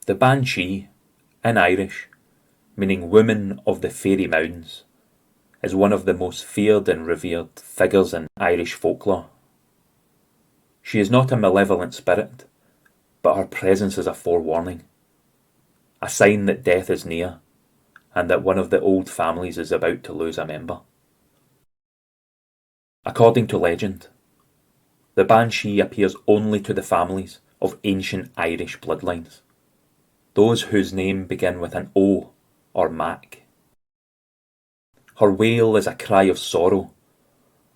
The banshee, in Irish, meaning woman of the faerie mounds, is one of the most feared and revered figures in Irish folklore. She is not a malevolent spirit, but her presence is a forewarning, a sign that death is near, and that one of the old families is about to lose a member. According to legend, the banshee appears only to the families of ancient Irish bloodlines, those whose name begin with an O or Mac. Her wail is a cry of sorrow,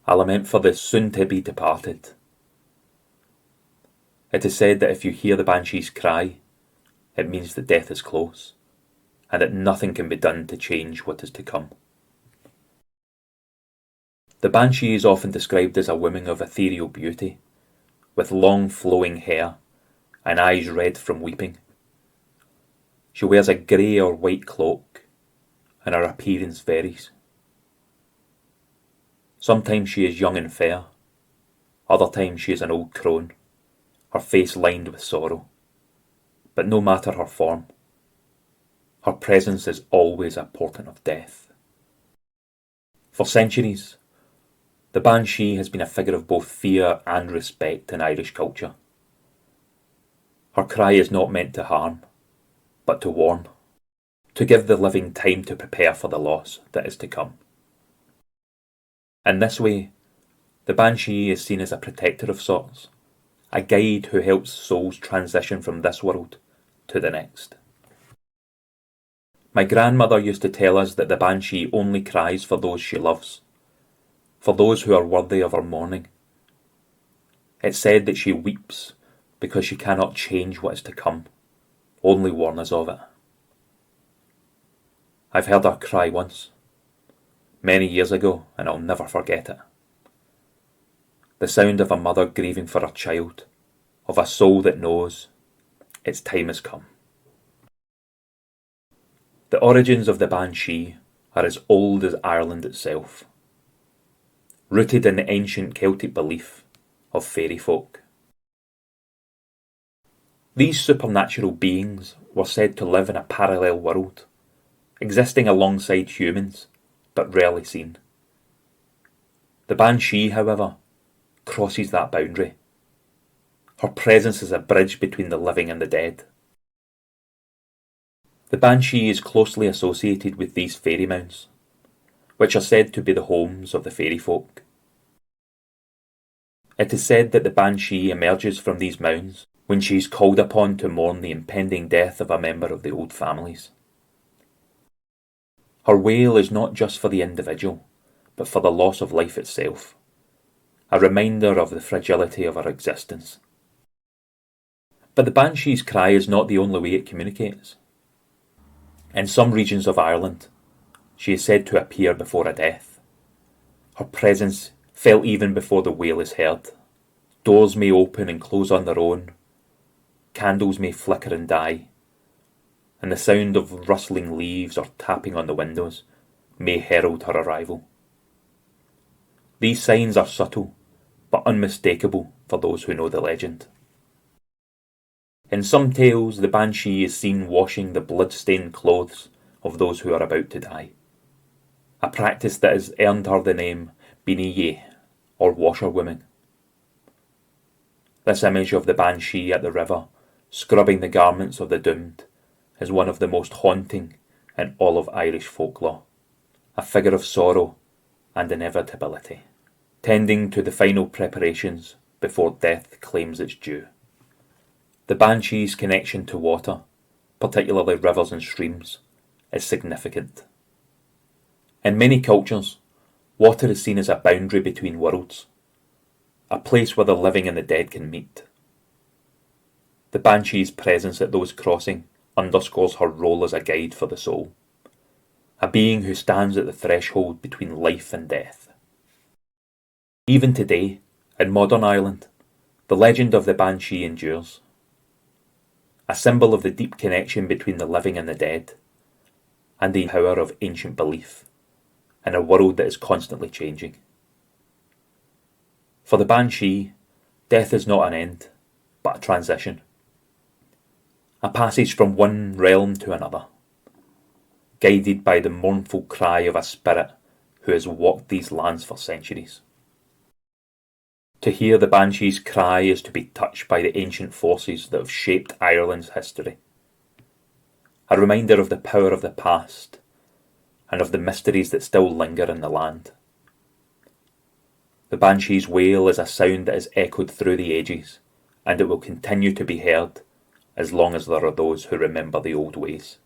a lament for the soon-to-be departed. It is said that if you hear the banshee's cry, it means that death is close, and that nothing can be done to change what is to come. The banshee is often described as a woman of ethereal beauty, with long flowing hair and eyes red from weeping. She wears a grey or white cloak, and her appearance varies. Sometimes she is young and fair, other times she is an old crone, her face lined with sorrow. But no matter her form, her presence is always a portent of death. For centuries, the banshee has been a figure of both fear and respect in Irish culture. Her cry is not meant to harm, but to warn, to give the living time to prepare for the loss that is to come. In this way, the banshee is seen as a protector of sorts, a guide who helps souls transition from this world to the next. My grandmother used to tell us that the banshee only cries for those she loves, for those who are worthy of her mourning. It's said that she weeps because she cannot change what is to come, only warn us of it. I've heard her cry once, many years ago, and I'll never forget it. The sound of a mother grieving for her child, of a soul that knows its time has come. The origins of the banshee are as old as Ireland itself, rooted in the ancient Celtic belief of fairy folk. These supernatural beings were said to live in a parallel world, existing alongside humans, but rarely seen. The banshee, however, crosses that boundary. Her presence is a bridge between the living and the dead. The banshee is closely associated with these fairy mounds, which are said to be the homes of the fairy folk. It is said that the banshee emerges from these mounds when she is called upon to mourn the impending death of a member of the old families. Her wail is not just for the individual, but for the loss of life itself, a reminder of the fragility of our existence. But the banshee's cry is not the only way it communicates. In some regions of Ireland, she is said to appear before a death. Her presence felt even before the wail is heard. Doors may open and close on their own, candles may flicker and die, and the sound of rustling leaves or tapping on the windows may herald her arrival. These signs are subtle, but unmistakable for those who know the legend. In some tales, the banshee is seen washing the blood-stained clothes of those who are about to die, a practice that has earned her the name Biniye, or washerwoman. This image of the banshee at the river, scrubbing the garments of the doomed, is one of the most haunting in all of Irish folklore, a figure of sorrow and inevitability, tending to the final preparations before death claims its due. The banshee's connection to water, particularly rivers and streams, is significant. In many cultures, water is seen as a boundary between worlds, a place where the living and the dead can meet. The banshee's presence at those crossings underscores her role as a guide for the soul, a being who stands at the threshold between life and death. Even today, in modern Ireland, the legend of the banshee endures, a symbol of the deep connection between the living and the dead, and the power of ancient belief in a world that is constantly changing. For the banshee, death is not an end, but a transition. a passage from one realm to another, guided by the mournful cry of a spirit who has walked these lands for centuries. To hear the banshee's cry is to be touched by the ancient forces that have shaped Ireland's history, a reminder of the power of the past and of the mysteries that still linger in the land. The banshee's wail is a sound that has echoed through the ages, and it will continue to be heard as long as there are those who remember the old ways.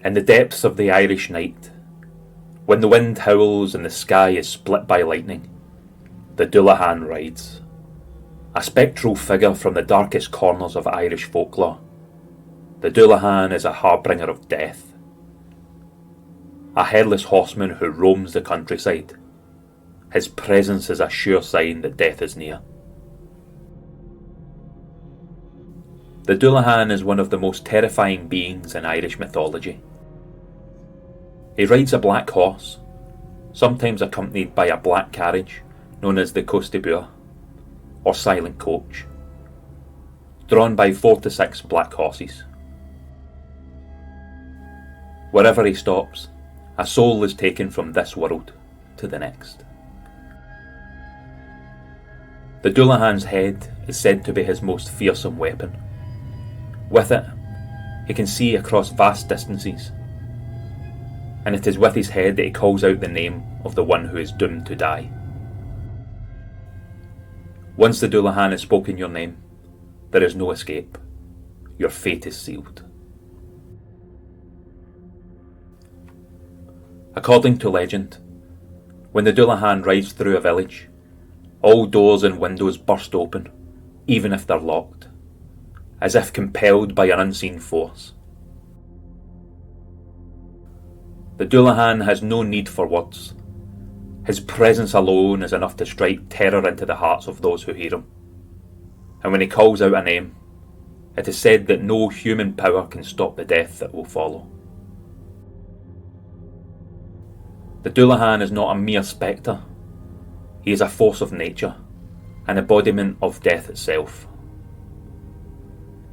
In the depths of the Irish night, when the wind howls and the sky is split by lightning, the Dullahan rides, a spectral figure from the darkest corners of Irish folklore. The Dullahan is a harbinger of death, a headless horseman who roams the countryside. His presence is a sure sign that death is near. The Dullahan is one of the most terrifying beings in Irish mythology. He rides a black horse, sometimes accompanied by a black carriage known as the costibure, or silent coach, drawn by 4 to 6 black horses. Wherever he stops, a soul is taken from this world to the next. The Dullahan's head is said to be his most fearsome weapon. With it, he can see across vast distances, and it is with his head that he calls out the name of the one who is doomed to die. Once the Dullahan has spoken your name, there is no escape. Your fate is sealed. According to legend, when the Dullahan rides through a village, all doors and windows burst open, even if they're locked, as if compelled by an unseen force. The Dullahan has no need for words. His presence alone is enough to strike terror into the hearts of those who hear him. And when he calls out a name, it is said that no human power can stop the death that will follow. The Dullahan is not a mere spectre. He is a force of nature, an embodiment of death itself.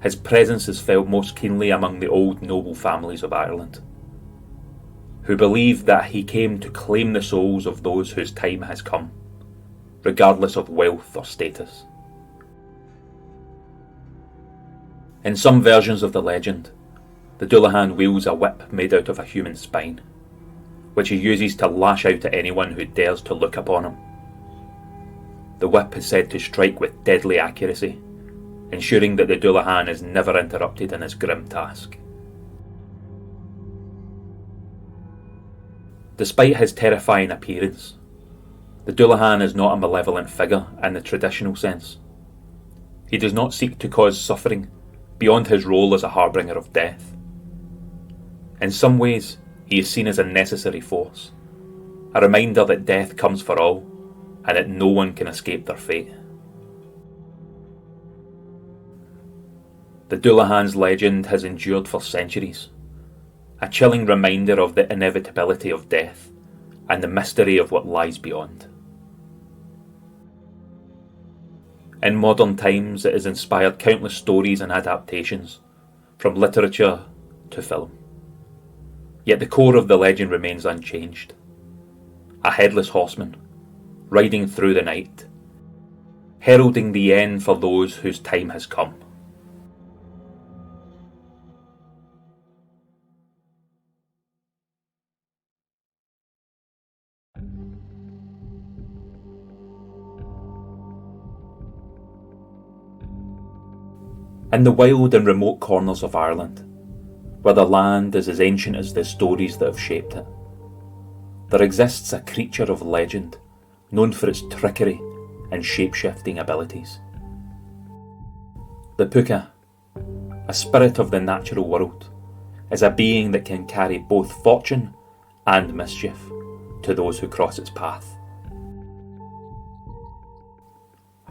His presence is felt most keenly among the old noble families of Ireland, who believe that he came to claim the souls of those whose time has come, regardless of wealth or status. In some versions of the legend, the Dullahan wields a whip made out of a human spine, which he uses to lash out at anyone who dares to look upon him. The whip is said to strike with deadly accuracy, ensuring that the Dullahan is never interrupted in his grim task. Despite his terrifying appearance, the Dullahan is not a malevolent figure in the traditional sense. He does not seek to cause suffering beyond his role as a harbinger of death. In some ways, he is seen as a necessary force, a reminder that death comes for all and that no one can escape their fate. The Dullahan's legend has endured for centuries, a chilling reminder of the inevitability of death and the mystery of what lies beyond. In modern times, it has inspired countless stories and adaptations, from literature to film. Yet the core of the legend remains unchanged. A headless horseman, riding through the night, heralding the end for those whose time has come. In the wild and remote corners of Ireland, where the land is as ancient as the stories that have shaped it, there exists a creature of legend known for its trickery and shape-shifting abilities. The puka, a spirit of the natural world, is a being that can carry both fortune and mischief to those who cross its path.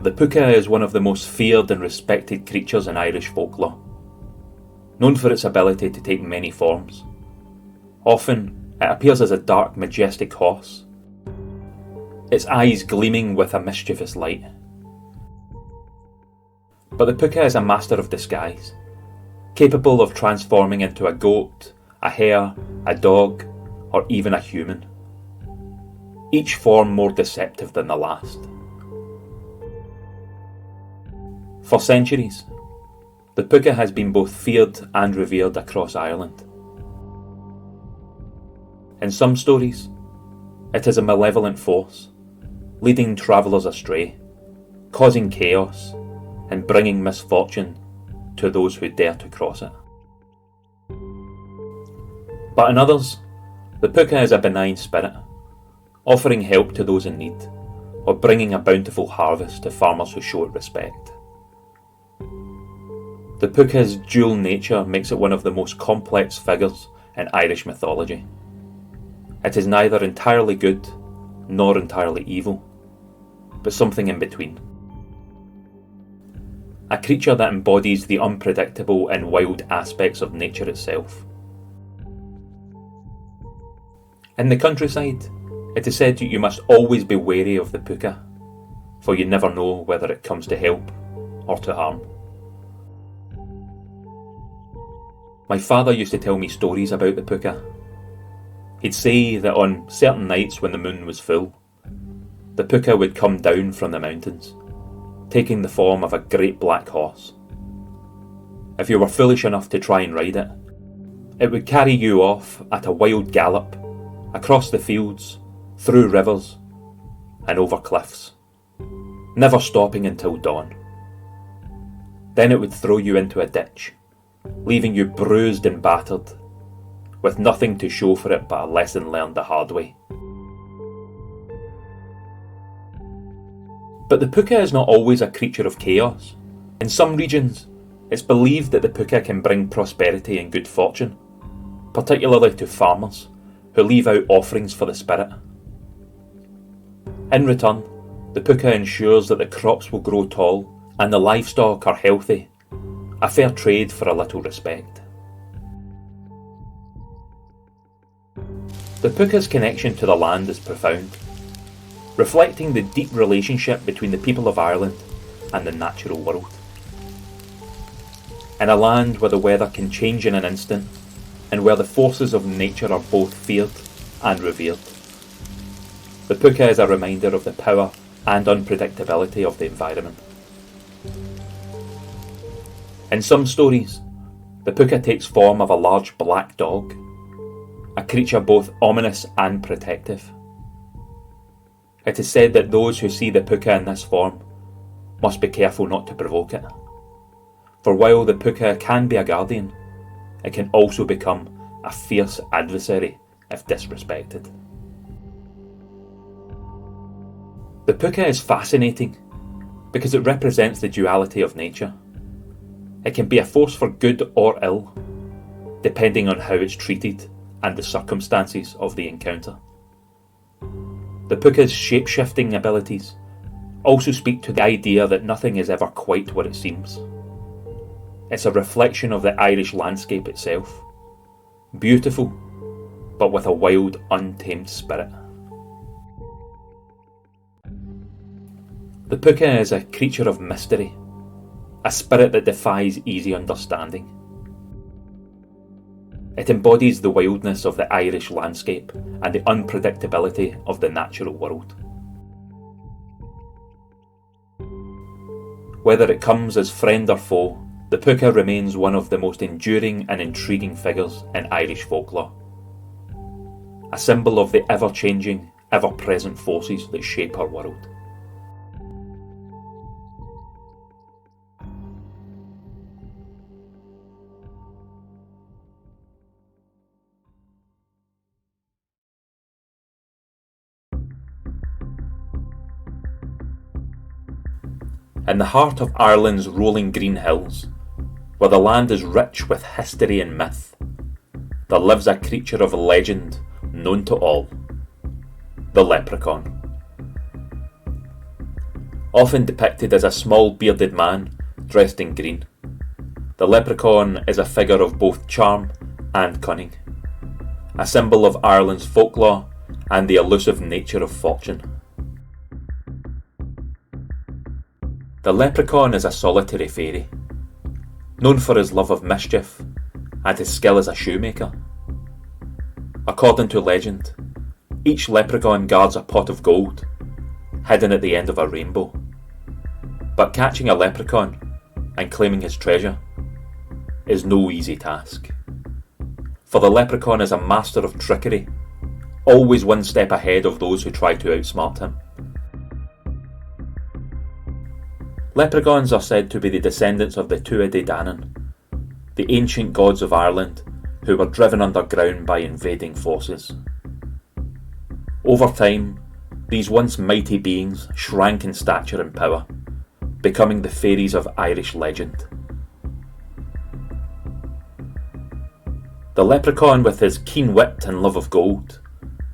The puka is one of the most feared and respected creatures in Irish folklore, known for its ability to take many forms, often It appears as a dark, majestic horse, its eyes gleaming with a mischievous light. But the puka is a master of disguise, capable of transforming into a goat, a hare, a dog, or even a human, each form more deceptive than the last. For centuries, the puka has been both feared and revered across Ireland. In some stories, it is a malevolent force, leading travellers astray, causing chaos, and bringing misfortune to those who dare to cross it. But in others, the puka is a benign spirit, offering help to those in need, or bringing a bountiful harvest to farmers who show it respect. The puka's dual nature makes it one of the most complex figures in Irish mythology. It is neither entirely good nor entirely evil, but something in between. A creature that embodies the unpredictable and wild aspects of nature itself. In the countryside, it is said you must always be wary of the puka, for you never know whether it comes to help or to harm. My father used to tell me stories about the puka. He'd say that on certain nights when the moon was full, the puka would come down from the mountains, taking the form of a great black horse. If you were foolish enough to try and ride it, it would carry you off at a wild gallop, across the fields, through rivers, and over cliffs, never stopping until dawn. Then it would throw you into a ditch, leaving you bruised and battered, with nothing to show for it but a lesson learned the hard way. But the puka is not always a creature of chaos. In some regions, it's believed that the puka can bring prosperity and good fortune, particularly to farmers who leave out offerings for the spirit. In return, the puka ensures that the crops will grow tall and the livestock are healthy, a fair trade for a little respect. The puka's connection to the land is profound, reflecting the deep relationship between the people of Ireland and the natural world. In a land where the weather can change in an instant, and where the forces of nature are both feared and revered, the puka is a reminder of the power and unpredictability of the environment. In some stories, the puka takes form of a large black dog, a creature both ominous and protective. It is said that those who see the puka in this form must be careful not to provoke it. For while the puka can be a guardian, it can also become a fierce adversary if disrespected. The puka is fascinating because it represents the duality of nature. It can be a force for good or ill, depending on how it's treated and the circumstances of the encounter. The puka's shape-shifting abilities also speak to the idea that nothing is ever quite what it seems. It's a reflection of the Irish landscape itself, beautiful, but with a wild, untamed spirit. The puka is a creature of mystery, a spirit that defies easy understanding. It embodies the wildness of the Irish landscape and the unpredictability of the natural world. Whether it comes as friend or foe, the puka remains one of the most enduring and intriguing figures in Irish folklore. A symbol of the ever-changing, ever-present forces that shape our world. In the heart of Ireland's rolling green hills, where the land is rich with history and myth, there lives a creature of legend known to all, the Leprechaun. Often depicted as a small bearded man dressed in green, the Leprechaun is a figure of both charm and cunning, a symbol of Ireland's folklore and the elusive nature of fortune. The leprechaun is a solitary faerie, known for his love of mischief and his skill as a shoemaker. According to legend, each leprechaun guards a pot of gold, hidden at the end of a rainbow. But catching a leprechaun and claiming his treasure is no easy task. For the leprechaun is a master of trickery, always one step ahead of those who try to outsmart him. Leprechauns are said to be the descendants of the Dullahan, the ancient gods of Ireland who were driven underground by invading forces. Over time, these once mighty beings shrank in stature and power, becoming the fairies of Irish legend. The leprechaun, with his keen wit and love of gold,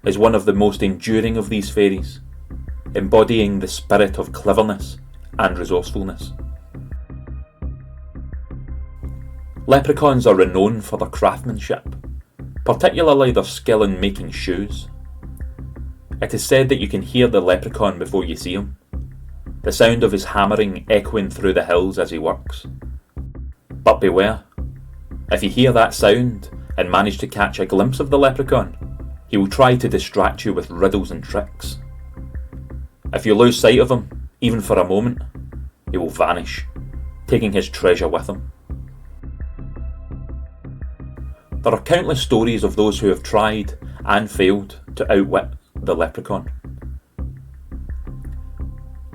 is one of the most enduring of these fairies, embodying the spirit of cleverness and resourcefulness. Leprechauns are renowned for their craftsmanship, particularly their skill in making shoes. It is said that you can hear the leprechaun before you see him, the sound of his hammering echoing through the hills as he works. But beware, if you hear that sound and manage to catch a glimpse of the leprechaun, he will try to distract you with riddles and tricks. If you lose sight of him, even for a moment, he will vanish, taking his treasure with him. There are countless stories of those who have tried and failed to outwit the leprechaun.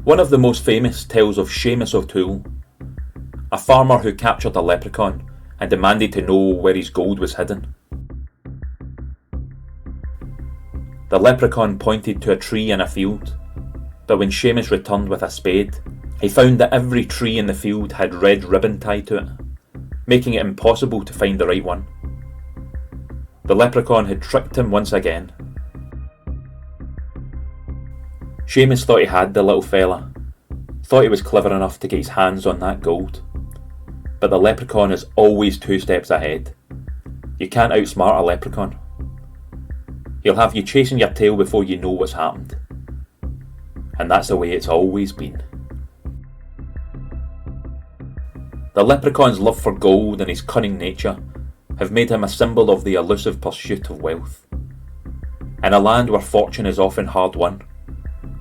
One of the most famous tells of Seamus O'Toole, a farmer who captured a leprechaun and demanded to know where his gold was hidden. The leprechaun pointed to a tree in a field, but when Seamus returned with a spade, he found that every tree in the field had red ribbon tied to it, making it impossible to find the right one. The leprechaun had tricked him once again. Seamus thought he had the little fella, thought he was clever enough to get his hands on that gold. But the leprechaun is always 2 steps ahead. You can't outsmart a leprechaun. He'll have you chasing your tail before you know what's happened. And that's the way it's always been. The leprechaun's love for gold and his cunning nature have made him a symbol of the elusive pursuit of wealth. In a land where fortune is often hard won,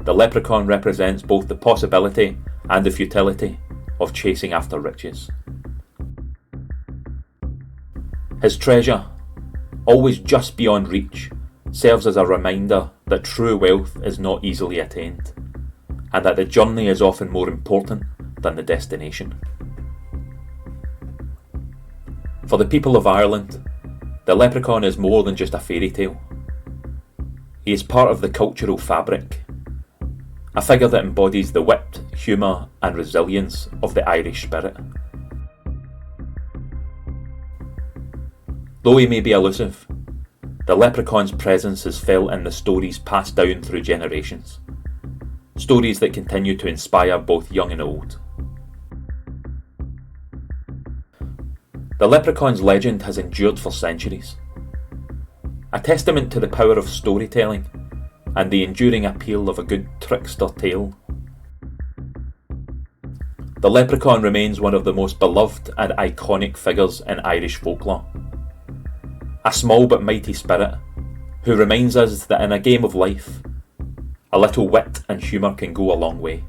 the leprechaun represents both the possibility and the futility of chasing after riches. His treasure, always just beyond reach, serves as a reminder that true wealth is not easily attained, and that the journey is often more important than the destination. For the people of Ireland, the leprechaun is more than just a fairy tale. He is part of the cultural fabric, a figure that embodies the wit, humour and resilience of the Irish spirit. Though he may be elusive, the leprechaun's presence is felt in the stories passed down through generations, stories that continue to inspire both young and old. The leprechaun's legend has endured for centuries, a testament to the power of storytelling and the enduring appeal of a good trickster tale. The leprechaun remains one of the most beloved and iconic figures in Irish folklore. A small but mighty spirit who reminds us that in a game of life, a little wit and humour can go a long way.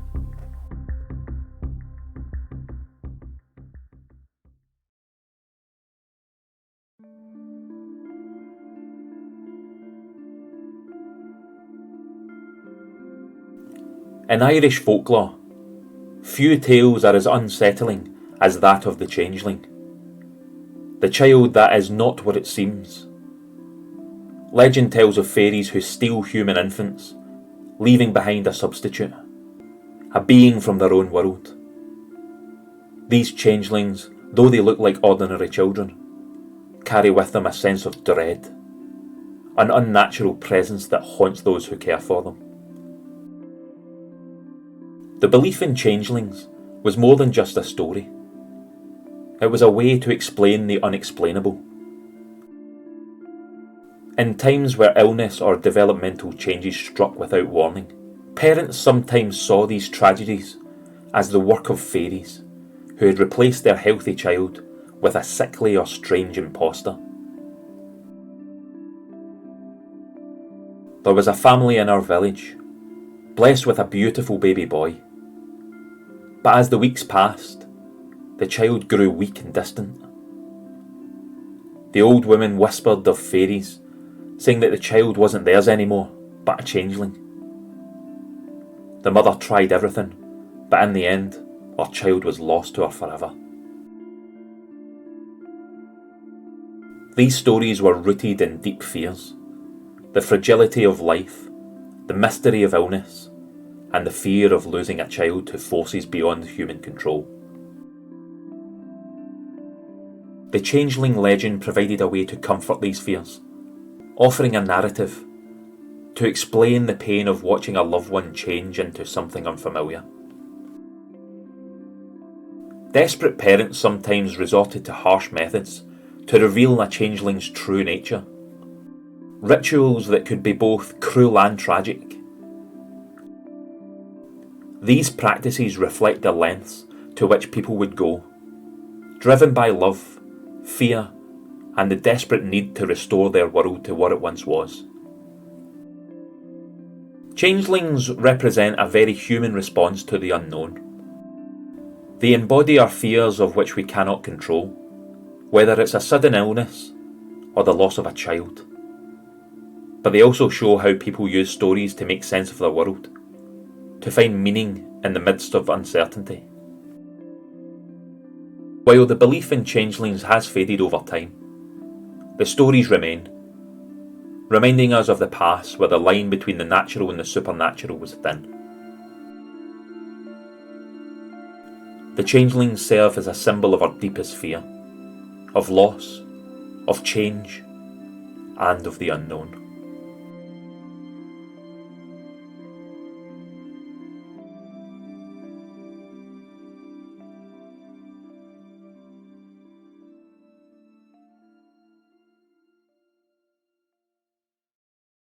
In Irish folklore, few tales are as unsettling as that of the changeling, the child that is not what it seems. Legend tells of fairies who steal human infants, leaving behind a substitute, a being from their own world. These changelings, though they look like ordinary children, carry with them a sense of dread, an unnatural presence that haunts those who care for them. The belief in changelings was more than just a story. It was a way to explain the unexplainable. In times where illness or developmental changes struck without warning, parents sometimes saw these tragedies as the work of fairies, who had replaced their healthy child with a sickly or strange imposter. There was a family in our village, blessed with a beautiful baby boy. But as the weeks passed, the child grew weak and distant. The old woman whispered of fairies, saying that the child wasn't theirs anymore, but a changeling. The mother tried everything, but in the end, our child was lost to her forever. These stories were rooted in deep fears, the fragility of life, the mystery of illness, and the fear of losing a child to forces beyond human control. The changeling legend provided a way to comfort these fears, offering a narrative to explain the pain of watching a loved one change into something unfamiliar. Desperate parents sometimes resorted to harsh methods to reveal a changeling's true nature, rituals that could be both cruel and tragic. These practices reflect the lengths to which people would go, driven by love, fear, and the desperate need to restore their world to what it once was. Changelings represent a very human response to the unknown. They embody our fears of which we cannot control, whether it's a sudden illness or the loss of a child. But they also show how people use stories to make sense of their world, to find meaning in the midst of uncertainty. While the belief in changelings has faded over time, the stories remain, reminding us of the past where the line between the natural and the supernatural was thin. The changelings serve as a symbol of our deepest fear, of loss, of change, and of the unknown.